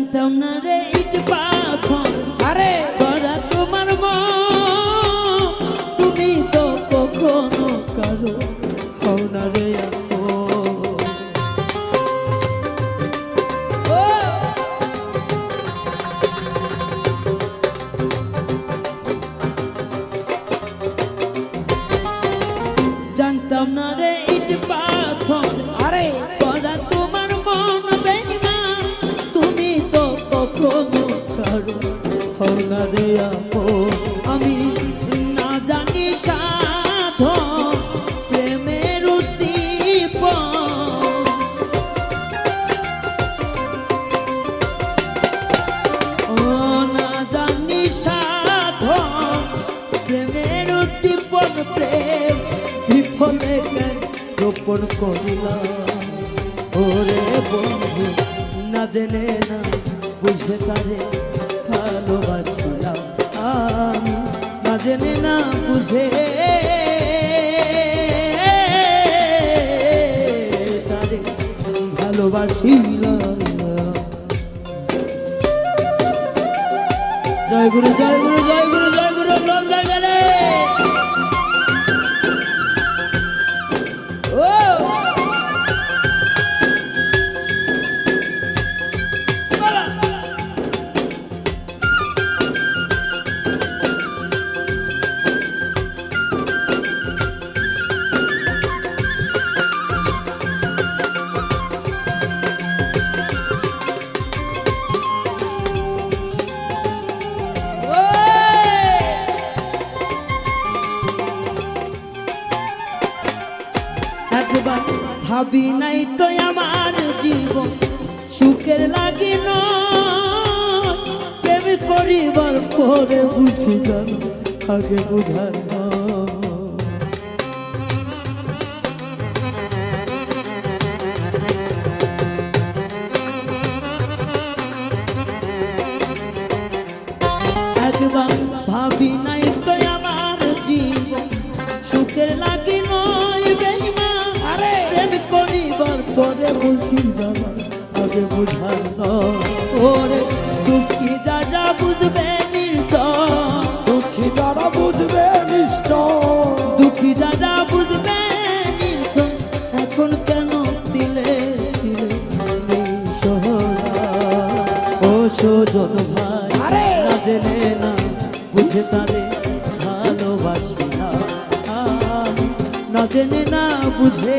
জানতাম না রে ইট পাথর আরে করা তোমার মন, তুমি তো কখনো কারো হও না রে জানতাম না রে ইট পাথর আরে করা তোমার মন বেঈমান, তুমি তো কখনো কারো হও না রে আপন। আমি না জানি সাধন প্রেমের উদ্দীপন, ও না জানি সাধন প্রেমের উদ্দীপন, প্রেম বিফলে রোপণ করিলাম ওরে বন্ধু, না জেনে না বুঝে তারে ভালোবাসিলাম আমি, না জেনে না বুঝে তারে ভালোবাসিলাম। জয় গুরু জয় গুরু জয় গুরু জয় গুরু জয় গেলে একবার ভাবি নাই তো আমার জীবন সুখের লাগি নয়, প্রেম করিবার পরে বুঝি জানো আগে বুঝার একবার ভাবি নাই তো আমার জীবন সুখের লাগি নয় বেঈমান, প্রেম করিবার পরে বুঝি যাবা আগে বুঝার ওরে দুঃখী যারা বুঝবে নিশ্চয়, দুঃখী যারা বুঝবে নিশ্চয়, দুঃখী যারা বুঝবে নিশ্চয়, এখন কেন দিলে দিলে ও সজন ভাই না জেনে না বুঝে তারে ভালোবাসি না আমি, না জেনে না বুঝে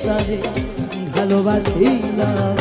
তারে ভালোবাসিলাম।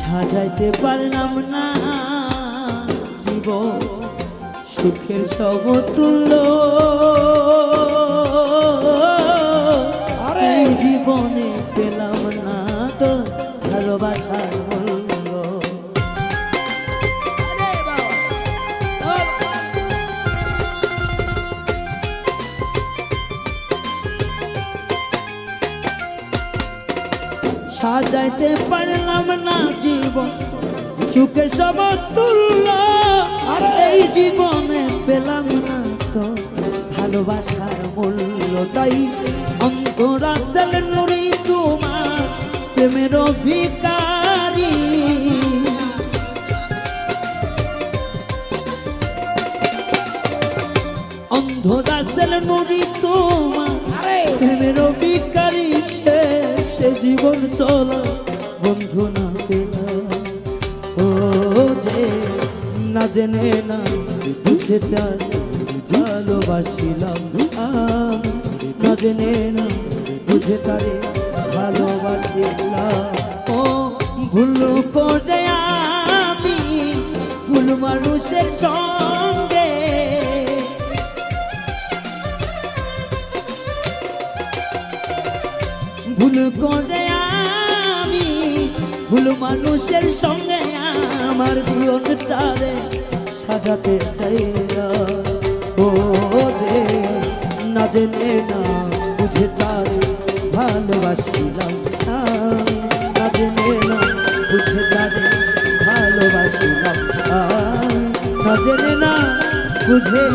সাজাইতে পারলাম না জীবন সুখের সমতুল্য, আরে জীবনে পেলাম না তো ভালোবাসার মূল্য। সাজাইতে পারলাম না জীবন সুখে সমতুল্য, আর এই জীবনে পেলাম না তো ভালোবাসার মূল্য। তাই অন্তরাল নুরি তোমার প্রেমের ভিখারি, অন্ধরাল নুরি তোমার প্রেমের ভিখারি, সে জীবন চলা বন্ধু না পেলাম ও যে না জেনে না বুঝে তার ভালোবাসিলাম না জেনে না বুঝে তারে ভালোবাসিলাম। ও ভুল করে আমি ভুল মানুষের সঙ্গে ভুল করে আমি ভুল মানুষের সঙ্গে আমার জীবনটারে সাজাতে চাইলাম। ও রে না জেনে না বুঝে তারে ভালোবাসিলাম না জেনে না বুঝে তারে ভালোবাসিলাম না জেনে না বুঝে